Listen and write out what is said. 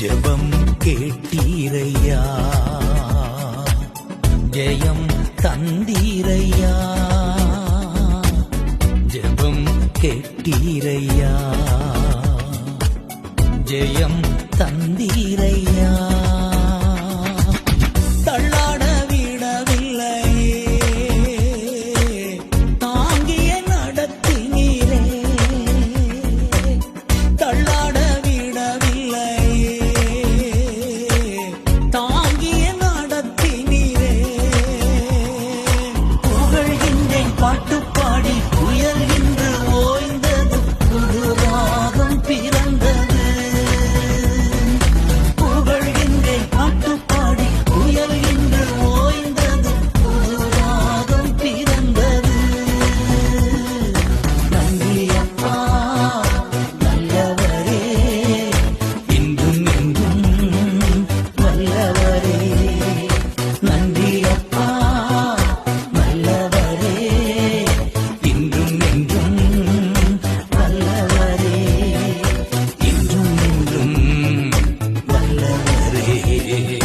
ஜெபம் கேட்டீரையா, ஜெயம் தந்தீரையா, ஜெபம் கேட்டீரையா, ஜெயம் தந்தீரையா. தள்ளாட விடவில்லையே, தாங்கிய நடத்தினீரே. தள்ளாட விடவில்லையே, தாங்கிய நடத்தினீரே. புகழ்கின்றேன் பாட்டு பாடி உயர்கின்ற ஓய்ந்தது புது ராகம் பிறந்தது. Yeah.